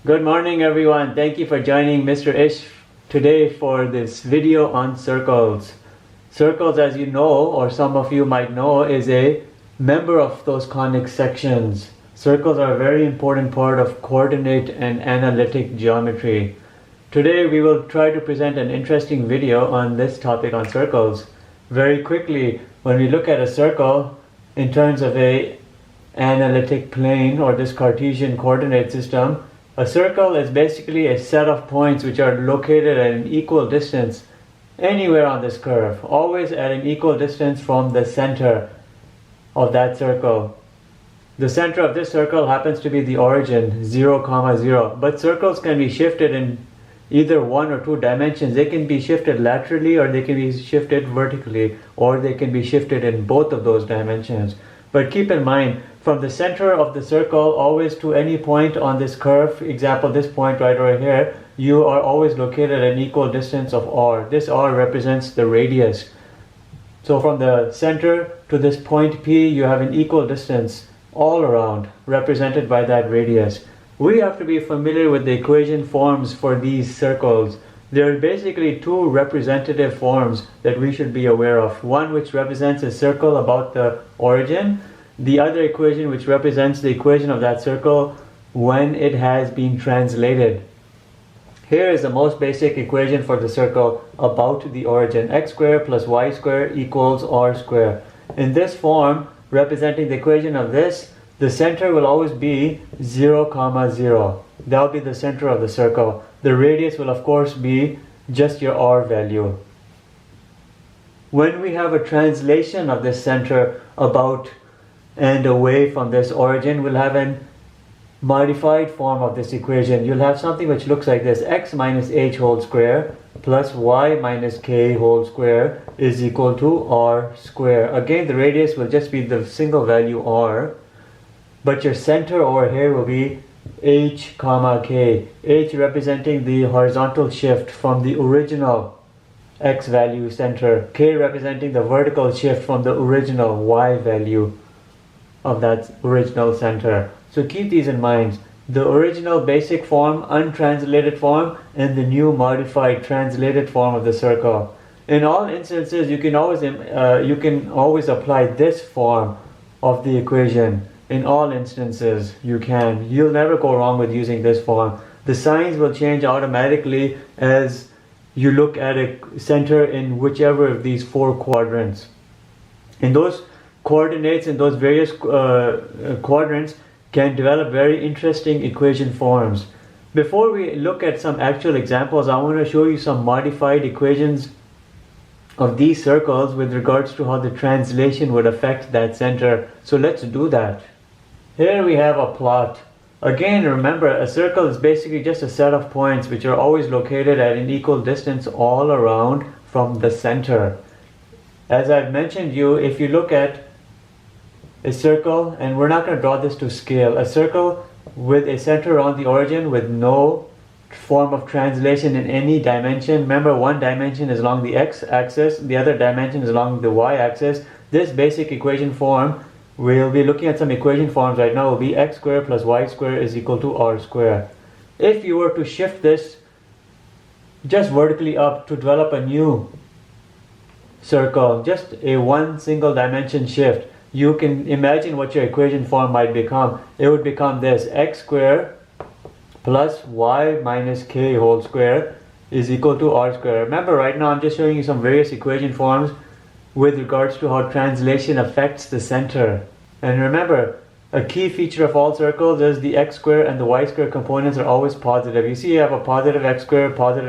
Good morning everyone. Thank you for joining Mr. Ish today for this video on circles. Circles, as you know, or some of you might know, is a member of those conic sections. Circles are a very important part of coordinate and analytic geometry. Today we will try to present an interesting video on this topic on circles. Very quickly, when we look at a circle in terms of a analytic plane or this Cartesian coordinate system, a circle is basically a set of points which are located at an equal distance anywhere on this curve, always at an equal distance from the center of that circle. The center of this circle happens to be the origin, 0, 0. But circles can be shifted in either 1 or 2 dimensions. They can be shifted laterally, or they can be shifted vertically, or they can be shifted in both of those dimensions. But keep in mind, from the center of the circle always to any point on this curve, example this point right over here, you are always located at an equal distance of r. This r represents the radius. So from the center to this point P, you have an equal distance all around, represented by that radius. We have to be familiar with the equation forms for these circles. There are basically 2 representative forms that we should be aware of. One which represents a circle about the origin, the other equation which represents the equation of that circle when it has been translated. Here is the most basic equation for the circle about the origin. X squared plus y squared equals r squared. In this form, representing the equation of this, the center will always be 0, 0. That will be the center of the circle. The radius will of course be just your r value. When we have a translation of this center about and away from this origin, we'll have a modified form of this equation. You'll have something which looks like this: x minus h whole square plus y minus k whole square is equal to r square. Again, the radius will just be the single value r, but your center over here will be h comma k. H representing the horizontal shift from the original x value center, k representing the vertical shift from the original y value of that original center. So keep these in mind: the original basic form, untranslated form, and the new modified translated form of the circle. In all instances, you can always apply this form of the equation. In all instances, you'll never go wrong with using this form. The signs will change automatically as you look at a center in whichever of these 4 quadrants. In those coordinates, in those various quadrants, can develop very interesting equation forms. Before we look at some actual examples, I want to show you some modified equations of these circles with regards to how the translation would affect that center. So let's do that. Here we have a plot. Again, remember, a circle is basically just a set of points which are always located at an equal distance all around from the center. As I've mentioned you, if you look at a circle, and we're not going to draw this to scale, a circle with a center on the origin with no form of translation in any dimension. Remember, one dimension is along the x-axis, the other dimension is along the y-axis. This basic equation form, we'll be looking at some equation forms right now, will be x squared plus y squared is equal to r squared. If you were to shift this just vertically up to develop a new circle, just a one single dimension shift, you can imagine what your equation form might become. It would become this: x squared plus y minus k whole square is equal to r squared. Remember, right now I'm just showing you some various equation forms with regards to how translation affects the center. And remember, a key feature of all circles is the x squared and the y squared components are always positive. You see, you have a positive x squared, positive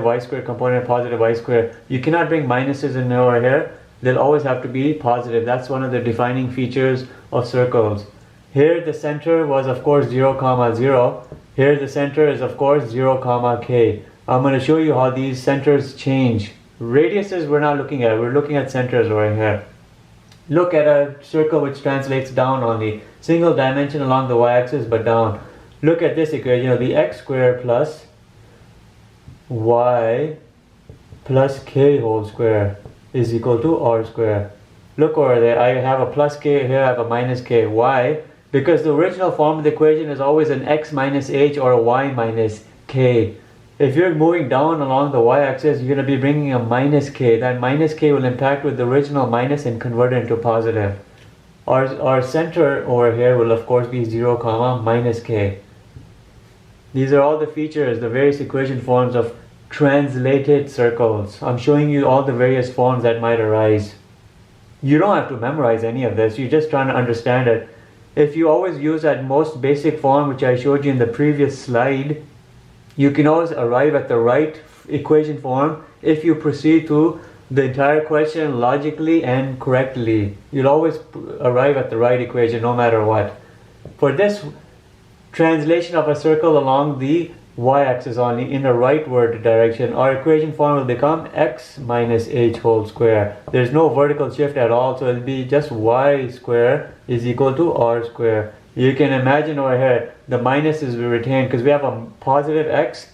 y squared component, positive y squared. You cannot bring minuses in over here. They'll always have to be positive. That's one of the defining features of circles. Here the center was of course 0, 0. Here the center is of course 0, k. I'm going to show you how these centers change. Radiuses we're not looking at, we're looking at centers right here. Look at a circle which translates down only. Single dimension along the y-axis but down. Look at this equation. It'll be x squared plus y plus k whole square is equal to r square. Look over there, I have a plus k, here I have a minus k. Why? because the original form of the equation is always an x minus h or a y minus k. If you're moving down along the y-axis, you're going to be bringing a minus k. That minus k will impact with the original minus and convert it into positive. Our center over here will of course be 0 comma minus k. These are all the features, the various equation forms of translated circles. I'm showing you all the various forms that might arise. You don't have to memorize any of this, you're just trying to understand it. If you always use that most basic form which I showed you in the previous slide, you can always arrive at the right equation form if you proceed through the entire question logically and correctly. You'll always arrive at the right equation no matter what. For this translation of a circle along the y-axis only in the rightward direction, our equation form will become x minus h whole square. There's no vertical shift at all, so it'll be just y square is equal to r square. You can imagine over here the minus is retained because we have a positive x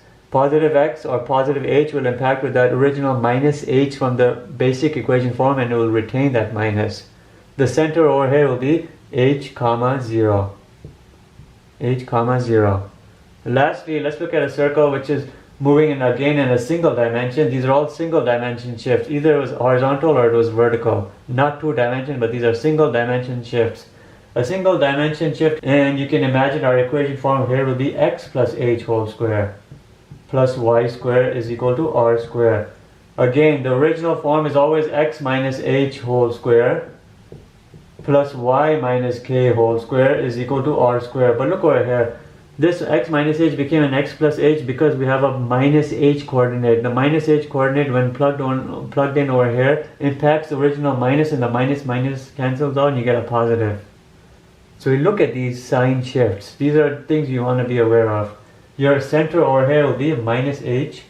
or positive h will impact with that original minus h from the basic equation form, and it will retain that minus. The center over here will be h comma 0. H comma 0. Lastly, let's look at a circle which is moving in again in a single dimension. These are all single dimension shifts. Either it was horizontal or it was vertical. Not 2 dimension, but these are single dimension shifts. A single dimension shift, and you can imagine our equation form here will be x plus h whole square plus y square is equal to r square. Again, the original form is always x minus h whole square plus y minus k whole square is equal to r square. But look over here, this x minus h became an x plus h because we have a minus h coordinate. The minus h coordinate, when plugged in over here, impacts the original minus, and the minus cancels out and you get a positive. So we look at these sign shifts. These are things you want to be aware of. Your center over here will be minus h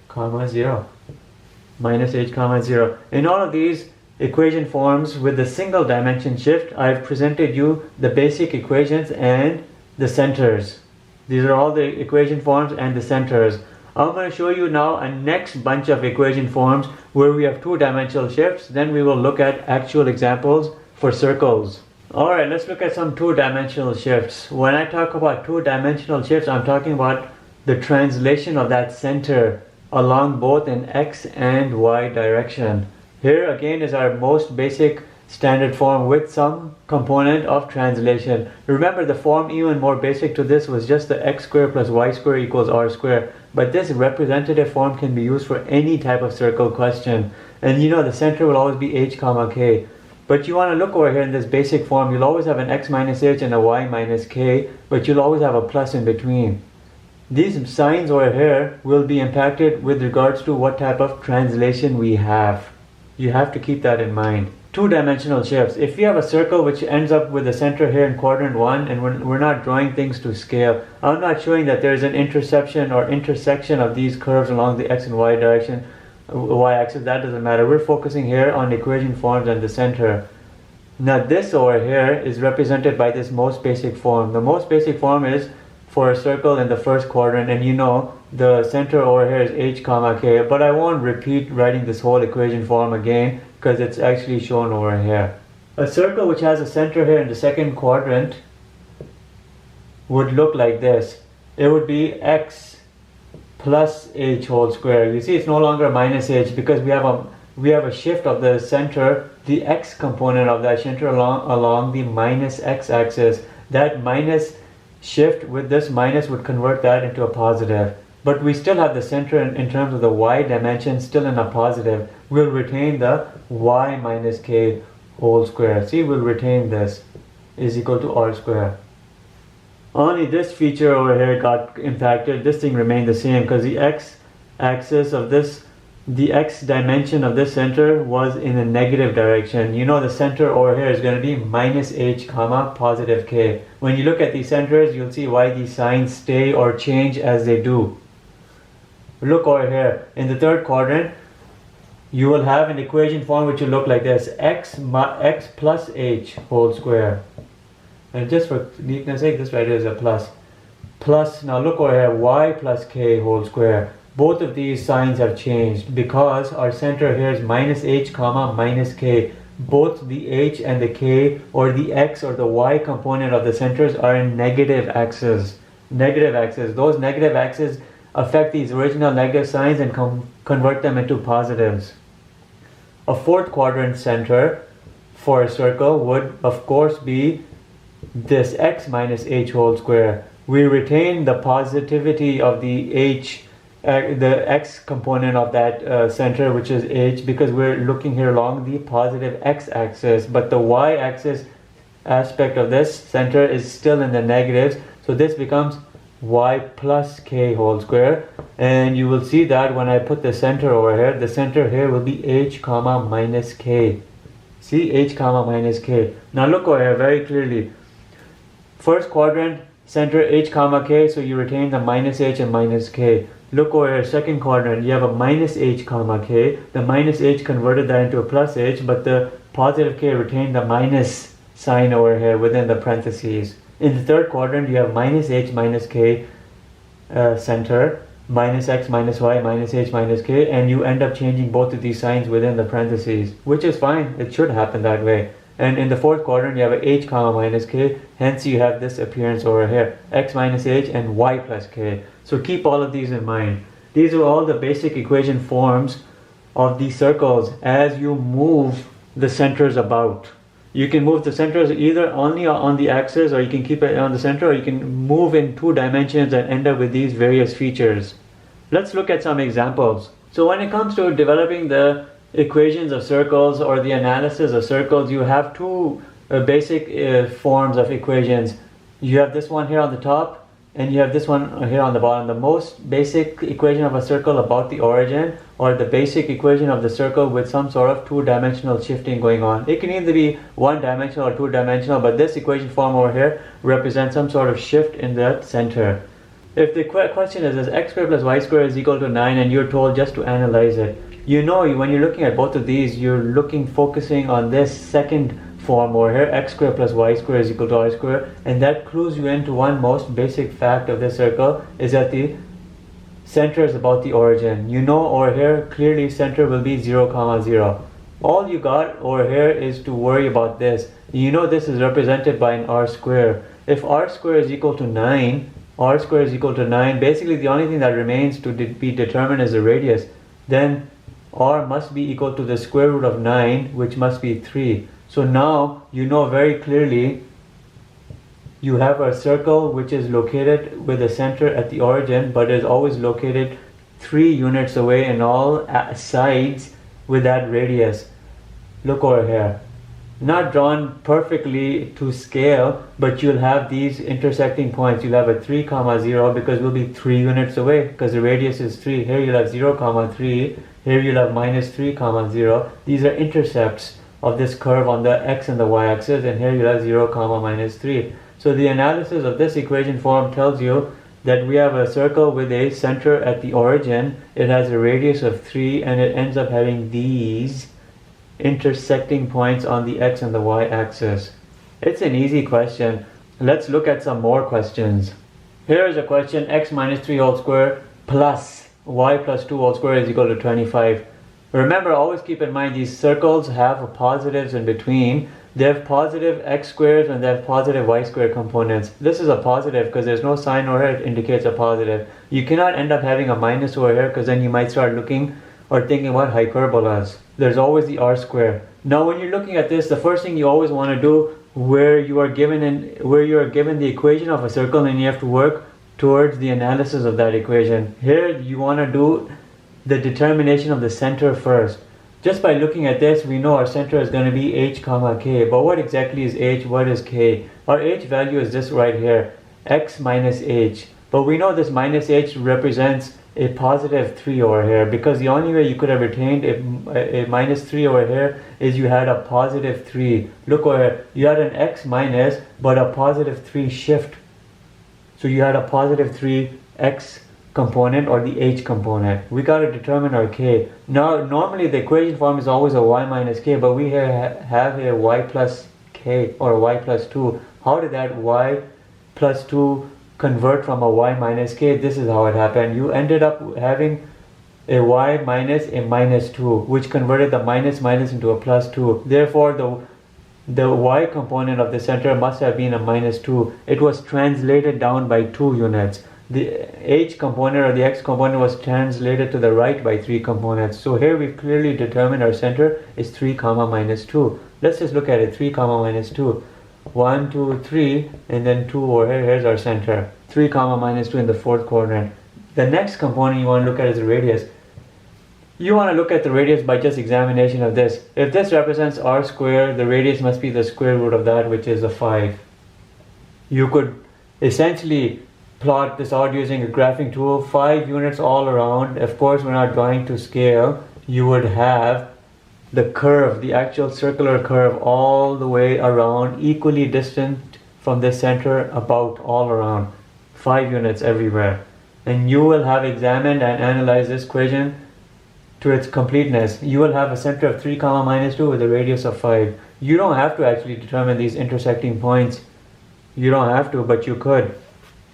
comma 0. Minus h comma 0. In all of these equation forms with the single dimension shift, I've presented you the basic equations and the centers. These are all the equation forms and the centers. I'm going to show you now a next bunch of equation forms where we have 2-dimensional shifts. Then we will look at actual examples for circles. Alright, let's look at some 2-dimensional shifts. When I talk about 2-dimensional shifts, I'm talking about the translation of that center along both an x and y direction. Here again is our most basic standard form with some component of translation. Remember, the form even more basic to this was just the x square plus y square equals r square. But this representative form can be used for any type of circle question. And you know the center will always be h comma k. But you want to look over here in this basic form, you'll always have an x minus h and a y minus k, but you'll always have a plus in between. These signs over here will be impacted with regards to what type of translation we have. You have to keep that in mind. 2-dimensional shifts. If you have a circle which ends up with the center here in quadrant 1, and we're not drawing things to scale, I'm not showing that there's an interception or intersection of these curves along the x and y direction, y-axis, that doesn't matter. We're focusing here on equation forms and the center. Now this over here is represented by this most basic form. The most basic form is for a circle in the first quadrant, and you know the center over here is h comma k, but I won't repeat writing this whole equation form again because it's actually shown over here. A circle which has a center here in the second quadrant would look like this. It would be x plus h whole square. You see, it's no longer minus h because we have a shift of the center, the x component of that center along the minus x axis. That minus shift with this minus would convert that into a positive. But we still have the center in terms of the y dimension still in a positive. We'll retain the y minus k whole square. See, we'll retain this is equal to r square. Only this feature over here got impacted. This thing remained the same because the x axis of this, the x dimension of this center was in a negative direction. You know the center over here is going to be minus h comma positive k. When you look at these centers, you'll see why these signs stay or change as they do. Look over here. In the third quadrant, you will have an equation form which will look like this. x plus h whole square. And just for neatness sake, this right here is a plus. Plus, now look over here, y plus k whole square. Both of these signs have changed because our center here is minus h comma minus k. both the h and the k, or the x or the y component of the centers are in negative axes. Negative axes. Those negative axes affect these original negative signs and convert them into positives. A fourth quadrant center for a circle would of course be this x minus h whole square. We retain the positivity of the h, the x component of that center, which is h, because we're looking here along the positive x-axis, but the y-axis aspect of this center is still in the negatives, so this becomes y plus k whole square. And you will see that when I put the center over here, the center here will be h comma minus k. See, h comma minus k. Now look over here very clearly. First quadrant, center h comma k, so you retain the minus h and minus k. Look over here, second quadrant, you have a minus h comma k. The minus h converted that into a plus h, but the positive k retained the minus sign over here within the parentheses. In the third quadrant, you have minus h minus k center, minus x minus y minus h minus k, and you end up changing both of these signs within the parentheses, which is fine. It should happen that way. And in the fourth quadrant, you have a h comma minus k, hence you have this appearance over here, x minus h and y plus k. So keep all of these in mind. These are all the basic equation forms of these circles as you move the centers about. You can move the centers either only on the axis, or you can keep it on the center, or you can move in 2 dimensions and end up with these various features. Let's look at some examples. So when it comes to developing the equations of circles or the analysis of circles, you have 2 basic forms of equations. You have this one here on the top, and you have this one here on the bottom. The most basic equation of a circle about the origin, or the basic equation of the circle with some sort of 2-dimensional shifting going on. It can either be 1-dimensional or 2-dimensional, but this equation form over here represents some sort of shift in the center. If the question is x squared plus y squared is equal to 9, and you're told just to analyze it, you know when you're looking at both of these, you're focusing on this second form over here, x squared plus y squared is equal to r squared, and that clues you into one most basic fact of this circle, is that the center is about the origin. You know over here clearly center will be 0 comma 0. All you got over here is to worry about this. You know this is represented by an r square. If r square is equal to 9, r square is equal to 9, basically the only thing that remains to be determined is the radius. Then r must be equal to the square root of 9, which must be 3. So now you know very clearly you have a circle which is located with a center at the origin, but is always located 3 units away in all sides with that radius. Look over here. Not drawn perfectly to scale, but you'll have these intersecting points. You'll have a 3 comma 0 because we'll be 3 units away because the radius is 3. Here you'll have 0 comma 3. Here you'll have minus 3 comma 0. These are intercepts of this curve on the x and the y axis, and here you'll have 0 comma minus 3. So the analysis of this equation form tells you that we have a circle with a center at the origin. It has a radius of 3, and it ends up having these intersecting points on the x and the y axis. It's an easy question. Let's look at some more questions. Here is a question: x minus 3 whole square plus y plus 2 whole square is equal to 25. Remember, always keep in mind these circles have positives in between. They have positive x squares and they have positive y squared components. This is a positive because there's no sign over here, it indicates a positive. You cannot end up having a minus over here because then you might start looking or thinking about hyperbolas. There's always the r square. Now when you're looking at this, the first thing you always want to do where you are given the equation of a circle, and you have to work towards the analysis of that equation. Here you want to do the determination of the center first. Just by looking at this, we know our center is going to be h comma k. But what exactly is h? What is k? Our h value is this right here, x minus h. But we know this minus h represents a positive 3 over here, because the only way you could have retained a minus 3 over here is you had a positive 3. Look over here, you had an x minus but a positive 3 shift. So you had a positive 3 x component or the h component. We got to determine our k. Now normally the equation form is always a y minus k, but we have a y plus k or y plus 2. How did that y plus 2 convert from a y minus k? This is how it happened. You ended up having a y minus a minus 2, which converted the minus minus into a plus 2. Therefore, the y component of the center must have been a minus 2. It was translated down by 2 units. The h component or the x component was translated to the right by 3 components. So here we've clearly determined our center is 3 comma minus 2. Let's just look at it. 3 comma minus 2. 1, 2, 3, and then 2 over here. Here's our center. 3 comma minus 2 in the fourth quadrant. The next component you want to look at is the radius. You want to look at the radius by just examination of this. If this represents r squared, the radius must be the square root of that, which is a 5. You could essentially plot this out using a graphing tool, 5 units all around. Of course, we're not drawing to scale. You would have the curve, the actual circular curve, all the way around, equally distant from the center, about all around. 5 units everywhere. And you will have examined and analyzed this equation to its completeness. You will have a center of 3 comma minus 2 with a radius of 5. You don't have to actually determine these intersecting points. You don't have to, but you could.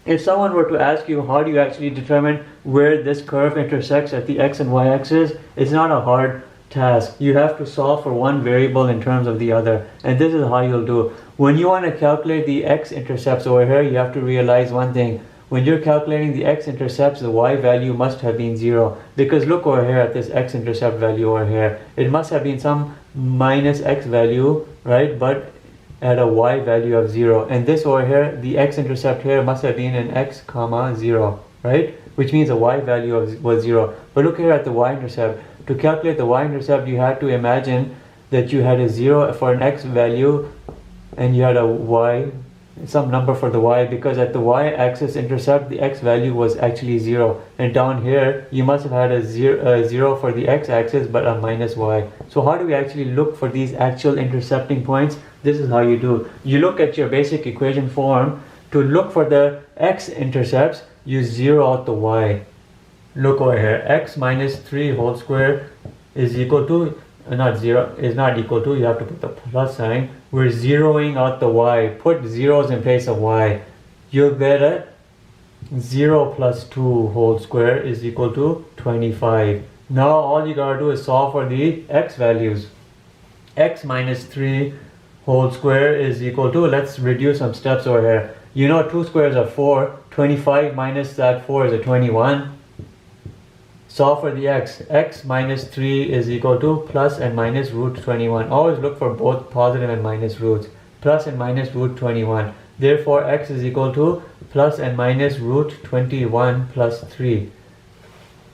If someone were to ask you how do you actually determine where this curve intersects at the x and y axis, it's not a hard task. You have to solve for one variable in terms of the other, and this is how you'll do. When you want to calculate the x-intercepts over here, you have to realize one thing. When you're calculating the x-intercepts, the y value must have been 0, because look over here at this x-intercept value over here. It must have been some minus x value, right, but at a y value of 0. And this over here, the x-intercept here must have been an x comma 0, right, which means a y value was 0. But look here at the y-intercept. To calculate the y-intercept, you had to imagine that you had a 0 for an x value and you had a y, some number for the y, because at the y-axis intercept, the x value was actually 0. And down here, you must have had a 0 for the x-axis, but a minus y. So how do we actually look for these actual intercepting points? This is how you do. You look at your basic equation form. To look for the x-intercepts, you zero out the y. Look over here, x minus 3 whole square is equal to, not 0, is not equal to, you have to put the plus sign. We're zeroing out the y. Put zeros in place of y. You'll get a 0 plus 2 whole square is equal to 25. Now all you gotta do is solve for the x values. X minus 3 whole square is equal to, let's reduce some steps over here. You know 2 squares are 4. 25 minus that 4 is a 21. Solve for the x. X minus 3 is equal to plus and minus root 21. Always look for both positive and minus roots. Plus and minus root 21. Therefore, x is equal to plus and minus root 21 plus 3.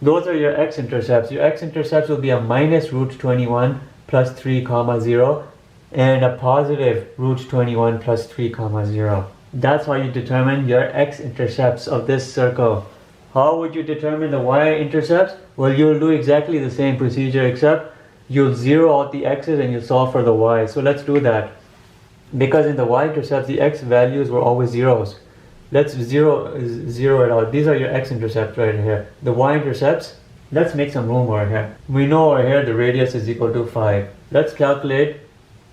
Those are your x-intercepts. Your x-intercepts will be a minus root 21 plus 3 comma 0 and a positive root 21 plus 3 comma 0. That's how you determine your x-intercepts of this circle. How would you determine the y-intercepts? Well, you'll do exactly the same procedure, except you'll zero out the x's and you'll solve for the y. So let's do that. Because in the y-intercepts, the x values were always zeros. Let's zero it out. These are your x-intercepts right here. The y-intercepts, let's make some room over here. We know over here the radius is equal to 5. Let's calculate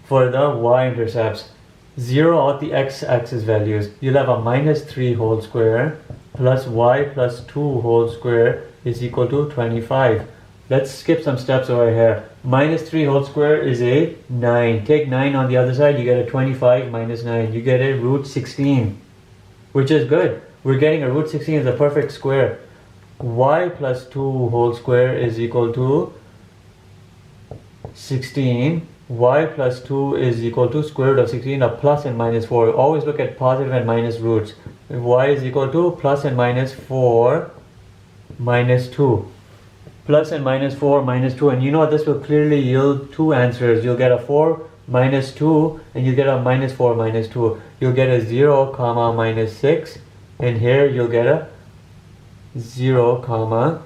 for the y-intercepts. Zero out the x-axis values. You'll have a minus 3 whole square plus y plus 2 whole square is equal to 25. Let's skip some steps over here. Minus 3 whole square is a 9. Take 9 on the other side, you get a 25 minus 9. You get a root 16, which is good. We're getting a root 16 is a perfect square. Y plus 2 whole square is equal to 16. Y plus 2 is equal to square root of 16, a plus and minus 4. Always look at positive and minus roots. Y is equal to plus and minus 4 minus 2. Plus and minus 4 minus 2. And you know this will clearly yield two answers. You'll get a 4 minus 2 and you get a minus 4 minus 2. You'll get a 0 comma minus 6. And here you'll get a 0 comma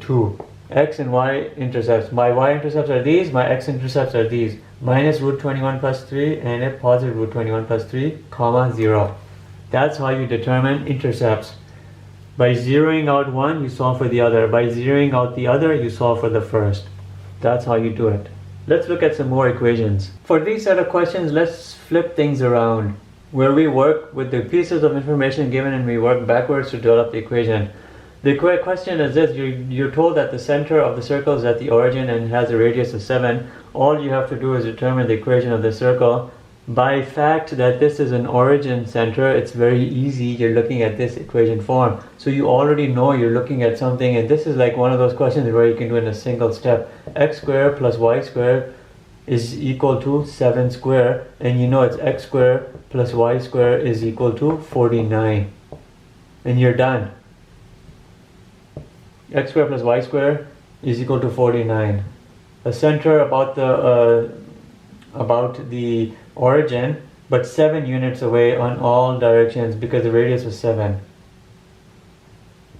2. X and y intercepts. My y intercepts are these, my x intercepts are these. Minus root 21 plus 3 and a positive root 21 plus 3 comma 0. That's how you determine intercepts. By zeroing out one, you solve for the other. By zeroing out the other, you solve for the first. That's how you do it. Let's look at some more equations. For these set of questions, let's flip things around, where we work with the pieces of information given and we work backwards to develop the equation. The question is this: you're told that the center of the circle is at the origin and has a radius of 7. All you have to do is determine the equation of the circle. By fact that this is an origin center, it's very easy. You're looking at this equation form. So you already know you're looking at something, and this is like one of those questions where you can do it in a single step. X squared plus y squared is equal to 7 squared, and you know it's x squared plus y squared is equal to 49. And you're done. X squared plus y squared is equal to 49. A center about the origin, but 7 units away on all directions because the radius was 7.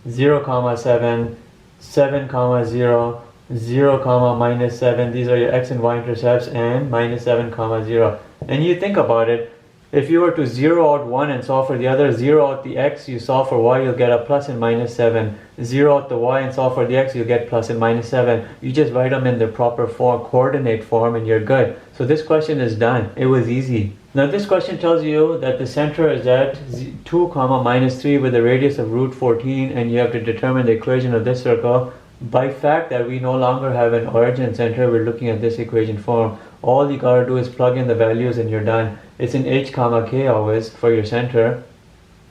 0, 7, 7, 0, 0, minus 7. These are your x and y intercepts, and minus 7, 0. And you think about it, if you were to zero out one and solve for the other, zero out the x, you solve for y, you'll get a plus and minus 7. Zero out the y and solve for the x, you'll get plus and minus 7. You just write them in the proper form, coordinate form, and you're good. So this question is done. It was easy. Now this question tells you that the center is at 2, minus 3 with a radius of root 14, and you have to determine the equation of this circle. By fact that we no longer have an origin center, we're looking at this equation form. All you gotta do is plug in the values and you're done. It's in h, k always for your center.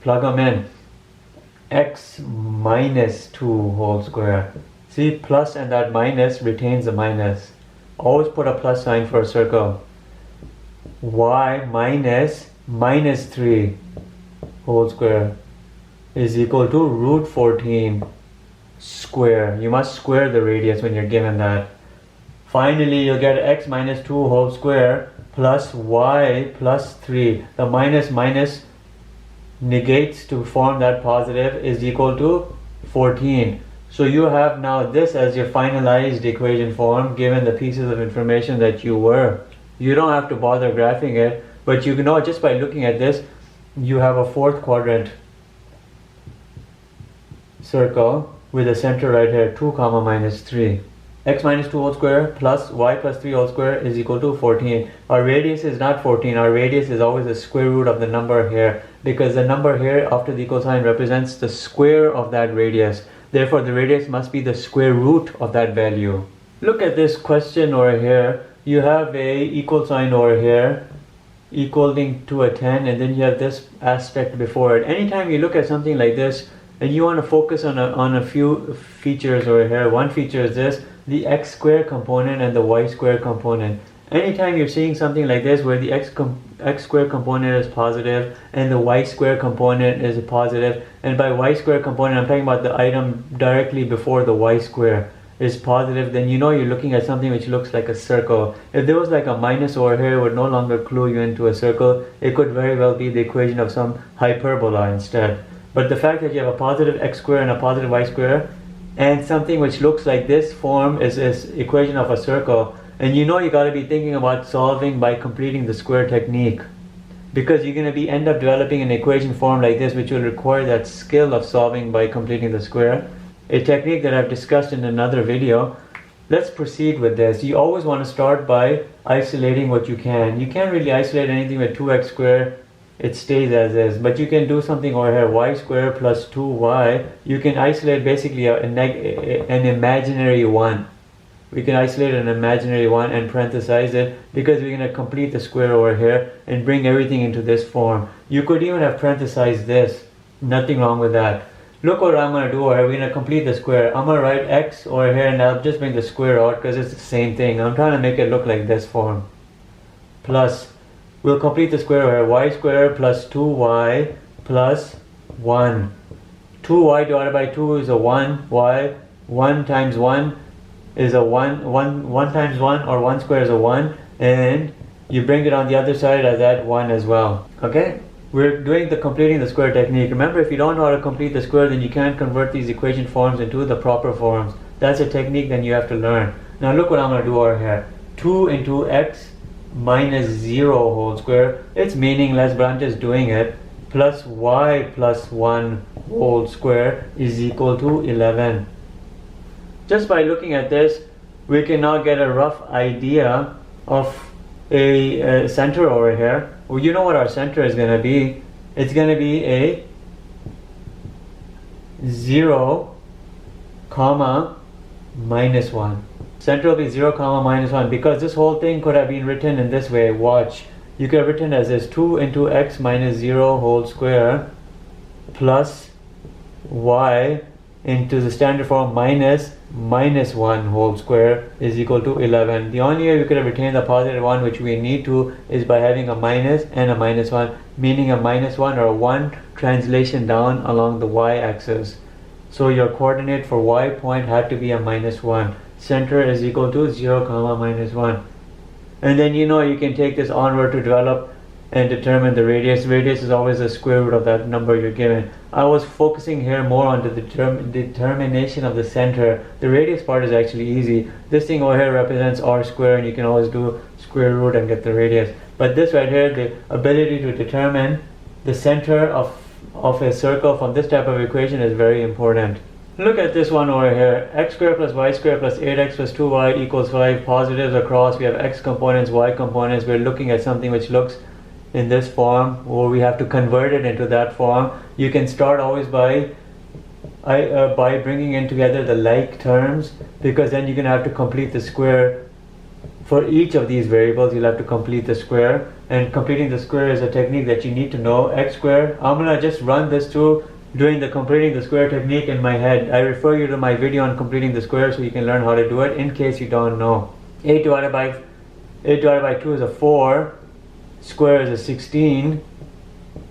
Plug them in. X minus 2 whole square. See, plus and that minus retains the minus. Always put a plus sign for a circle. Y minus 3 whole square is equal to root 14 square. You must square the radius when you're given that. Finally, you'll get x minus 2 whole square plus y plus 3. The minus negates to form that positive is equal to 14. So you have now this as your finalized equation form given the pieces of information that you were. You don't have to bother graphing it, but you know just by looking at this, you have a fourth quadrant circle with a center right here, 2, minus 3. X minus 2 whole square plus y plus 3 whole square is equal to 14. Our radius is not 14. Our radius is always the square root of the number here, because the number here after the equal sign represents the square of that radius. Therefore, the radius must be the square root of that value. Look at this question over here. You have a equal sign over here equaling to a 10, and then you have this aspect before it. Anytime you look at something like this and you want to focus on a few features over here, one feature is this: the x square component and the y square component. Anytime you're seeing something like this where the x square component is positive and the y square component is positive, and by y square component I'm talking about the item directly before the y square is positive, then you know you're looking at something which looks like a circle. If there was like a minus over here, it would no longer clue you into a circle. It could very well be the equation of some hyperbola instead. But the fact that you have a positive x square and a positive y square and something which looks like this form is equation of a circle, and you know you got to be thinking about solving by completing the square technique, because you're going to end up developing an equation form like this which will require that skill of solving by completing the square, a technique that I've discussed in another video. Let's proceed with this. You always want to start by isolating what you can. You can't really isolate anything with 2x squared. It stays as is, but you can do something over here, y squared plus 2y. You can isolate basically an imaginary 1. We can isolate an imaginary 1 and parenthesize it, because we're going to complete the square over here and bring everything into this form. You could even have parenthesized this. Nothing wrong with that. Look what I'm going to do over here. We're going to complete the square. I'm going to write x over here and I'll just bring the square out because it's the same thing. I'm trying to make it look like this form. Plus, we'll complete the square over here. Y squared plus 2y plus 1. 2y divided by 2 is a 1. Y. 1 times 1 is a 1. 1 times 1 or 1 squared is a 1. And you bring it on the other side as that 1 as well. Okay? We're doing the completing the square technique. Remember, if you don't know how to complete the square, then you can't convert these equation forms into the proper forms. That's a technique that you have to learn. Now look what I'm going to do over here. 2 into x minus 0 whole square. It's meaningless, but I'm just doing it. Plus y plus 1 whole square is equal to 11. Just by looking at this, we can now get a rough idea of a center over here. Well, you know what our center is going to be. It's going to be a 0, comma, minus 1. Center will be 0, comma, minus 1. Because this whole thing could have been written in this way. Watch. You could have written as this 2 into x minus 0 whole square plus y into the standard form minus 1 whole square is equal to 11. The only way we could have retained the positive 1, which we need to, is by having a minus and a minus 1, meaning a minus 1 or 1 translation down along the y-axis. So your coordinate for y point had to be a minus 1. Center is equal to 0, comma, minus 1. And then you can take this onward to develop and determine the radius. Radius is always the square root of that number you're given. I was focusing here more on the determination of the center. The radius part is actually easy. This thing over here represents r square, and you can always do square root and get the radius. But this right here, the ability to determine the center of a circle from this type of equation is very important. Look at this one over here. X squared plus y squared plus 8x plus 2y equals 5. Positives across. We have x components, y components. We're looking at something which looks in this form, or we have to convert it into that form. You can start always by bringing in together the like terms, because then you're going to have to complete the square for each of these variables. You'll have to complete the square, and completing the square is a technique that you need to know. X squared, I'm going to just run this through doing the completing the square technique in my head. I refer you to my video on completing the square so you can learn how to do it in case you don't know. 8 divided by 2 is a 4. Square is a 16,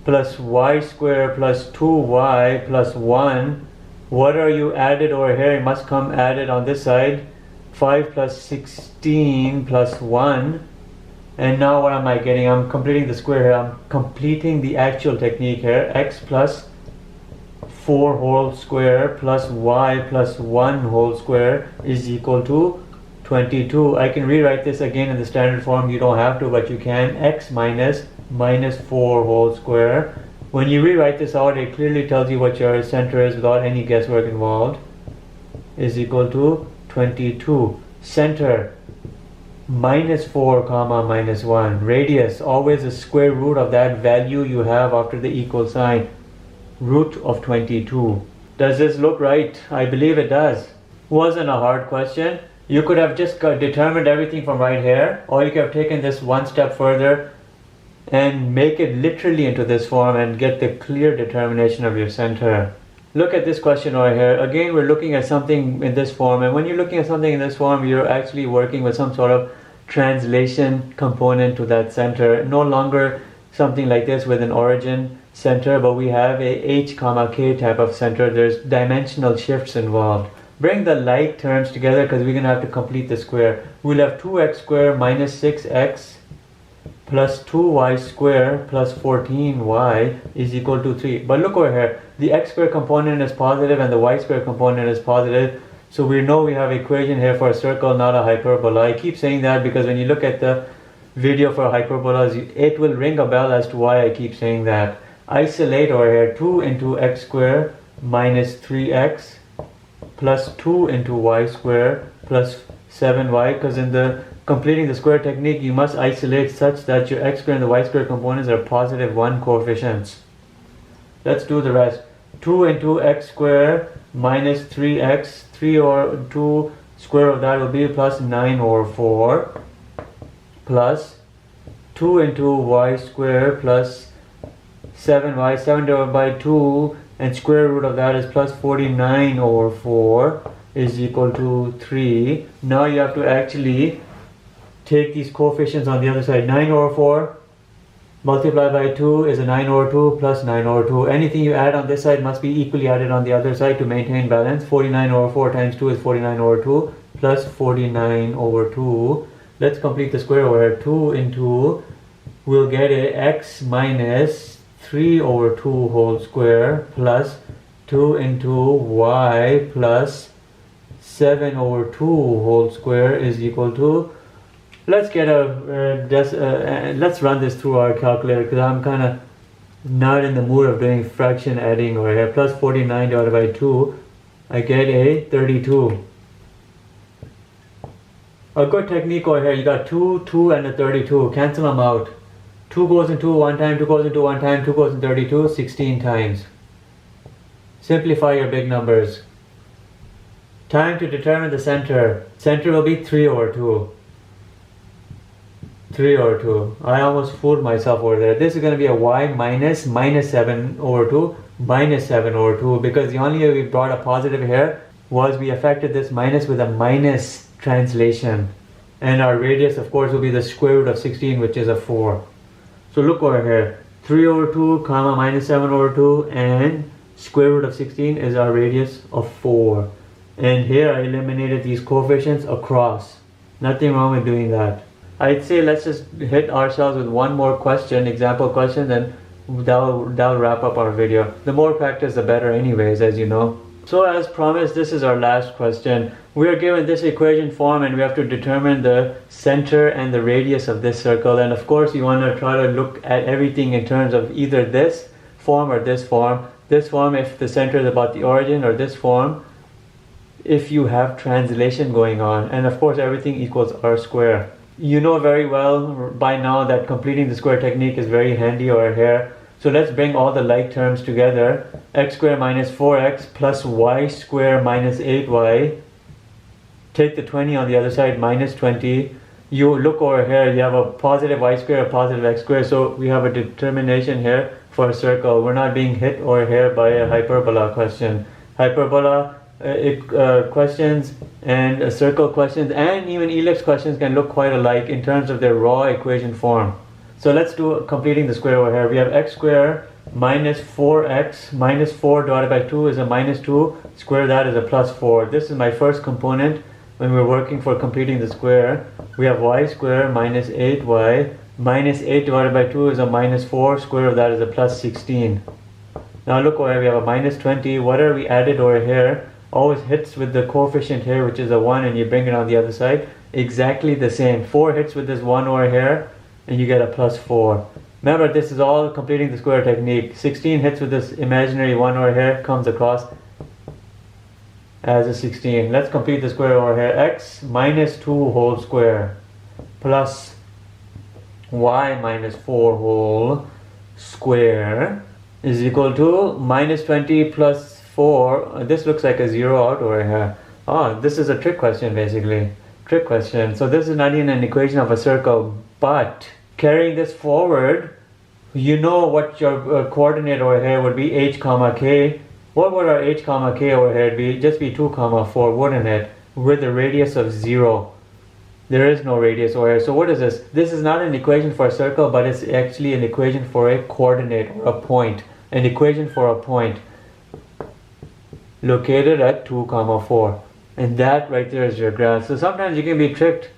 plus y square plus 2y plus 1. What are you added over here? It must come added on this side. 5 plus 16 plus 1. And now what am I getting? I'm completing the square here. I'm completing the actual technique here. X plus 4 whole square plus y plus 1 whole square is equal to 22. I can rewrite this again in the standard form. You don't have to, but you can. X minus 4 whole square. When you rewrite this out, it clearly tells you what your center is without any guesswork involved. Is equal to 22. Center minus 4 comma minus 1. Radius, always the square root of that value you have after the equal sign. Root of 22. Does this look right? I believe it does. Wasn't a hard question. You could have just determined everything from right here, or you could have taken this one step further and make it literally into this form and get the clear determination of your center. Look at this question over here. Again, we're looking at something in this form, and when you're looking at something in this form, you're actually working with some sort of translation component to that center. No longer something like this with an origin center, but we have a h comma k type of center. There's dimensional shifts involved. Bring the like terms together because we're going to have to complete the square. We'll have 2x squared minus 6x plus 2y squared plus 14y is equal to 3. But look over here. The x squared component is positive and the y squared component is positive. So we know we have an equation here for a circle, not a hyperbola. I keep saying that because when you look at the video for hyperbolas, it will ring a bell as to why I keep saying that. Isolate over here. 2 into x squared minus 3x plus 2 into y squared plus 7y, because in the completing the square technique you must isolate such that your x squared and the y squared components are positive 1 coefficients. Let's do the rest. 2 into x squared minus 3x, 3 over 2 square of that will be plus 9 over 4 plus 2 into y squared plus 7y, 7 divided by 2 and square root of that is plus 49 over 4 is equal to 3. Now you have to actually take these coefficients on the other side. 9 over 4 multiplied by 2 is a 9 over 2 plus 9 over 2. Anything you add on this side must be equally added on the other side to maintain balance. 49 over 4 times 2 is 49 over 2 plus 49 over 2. Let's complete the square over here. 2 into, we'll get a x minus 3 over 2 whole square plus 2 into y plus 7 over 2 whole square is equal to, let's get let's run this through our calculator because I'm kind of not in the mood of doing fraction adding over here. Plus 49 divided by 2, I get a 32. A good technique over here, you got 2, 2 and a 32. Cancel them out. 2 goes into 1 time, 2 goes into 1 time, 2 goes into 32, 16 times. Simplify your big numbers. Time to determine the center. Center will be 3 over 2. 3 over 2. I almost fooled myself over there. This is going to be a y minus 7 over 2 minus 7 over 2, because the only way we brought a positive here was we affected this minus with a minus translation. And our radius, of course, will be the square root of 16, which is a 4. So look over here. 3 over 2 comma minus 7 over 2 and square root of 16 is our radius of 4. And here I eliminated these coefficients across. Nothing wrong with doing that. I'd say let's just hit ourselves with one more question, example question, and that'll wrap up our video. The more practice, the better anyways, as you know. So as promised, this is our last question. We are given this equation form and we have to determine the center and the radius of this circle. And of course, you want to try to look at everything in terms of either this form or this form. This form if the center is about the origin, or this form if you have translation going on. And of course, everything equals r square. You know very well by now that completing the square technique is very handy over here. So let's bring all the like terms together. X squared minus 4x plus y squared minus 8y. Take the 20 on the other side, minus 20. You look over here, you have a positive y squared, a positive x squared. So we have a determination here for a circle. We're not being hit over here by a hyperbola question. Hyperbola questions and circle questions and even ellipse questions can look quite alike in terms of their raw equation form. So let's do completing the square over here. We have x squared minus 4x minus 4 divided by 2 is a minus 2. Square that is a plus 4. This is my first component when we're working for completing the square. We have y squared minus 8y minus 8 divided by 2 is a minus 4. Square of that is a plus 16. Now look over here, we have a minus 20. Whatever we added over here always hits with the coefficient here, which is a 1, and you bring it on the other side. Exactly the same. 4 hits with this 1 over here, and you get a plus 4. Remember, this is all completing the square technique. 16 hits with this imaginary 1 over here, comes across as a 16. Let's complete the square over here. X minus 2 whole square plus y minus 4 whole square is equal to minus 20 plus 4. This looks like a 0 out over here. Oh, this is a trick question basically. Trick question. So this is not even an equation of a circle, but carrying this forward, you know what your coordinate over here would be, h comma k. What would our h comma k over here be? Just be 2 comma 4, wouldn't it? With a radius of 0. There is no radius over here. So what is this? This is not an equation for a circle, but it's actually an equation for a coordinate or a point. An equation for a point located at 2 comma 4. And that right there is your graph. So sometimes you can be tricked.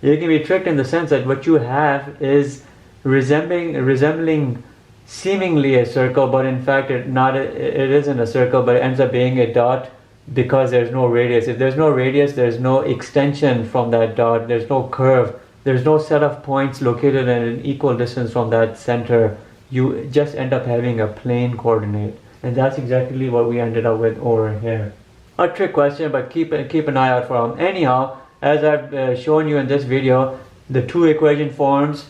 You can be tricked in the sense that what you have is resembling seemingly a circle, but in fact it isn't a circle, but it ends up being a dot because there's no radius. If there's no radius, there's no extension from that dot, there's no curve, there's no set of points located at an equal distance from that center. You just end up having a plane coordinate. And that's exactly what we ended up with over here. A trick question, but keep an eye out for them. Anyhow, as I've shown you in this video, the two equation forms,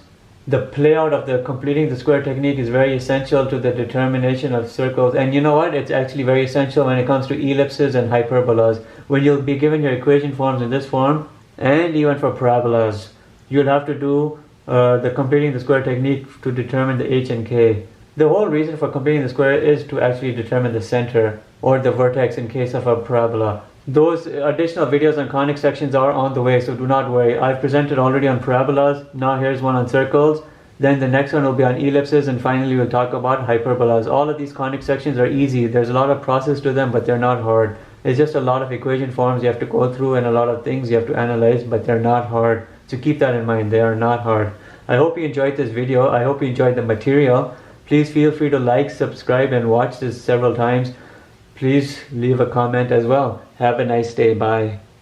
the playout of the completing the square technique is very essential to the determination of circles. And you know what? It's actually very essential when it comes to ellipses and hyperbolas. When you'll be given your equation forms in this form, and even for parabolas, you'll have to do the completing the square technique to determine the h and k. The whole reason for completing the square is to actually determine the center or the vertex in case of a parabola. Those additional videos on conic sections are on the way, so do not worry. I've presented already on parabolas. Now here's one on circles. Then the next one will be on ellipses, and finally we'll talk about hyperbolas. All of these conic sections are easy. There's a lot of process to them, but they're not hard. It's just a lot of equation forms you have to go through and a lot of things you have to analyze, but they're not hard. So keep that in mind. They are not hard. I hope you enjoyed this video. I hope you enjoyed the material. Please feel free to like, subscribe, and watch this several times. Please leave a comment as well. Have a nice day. Bye.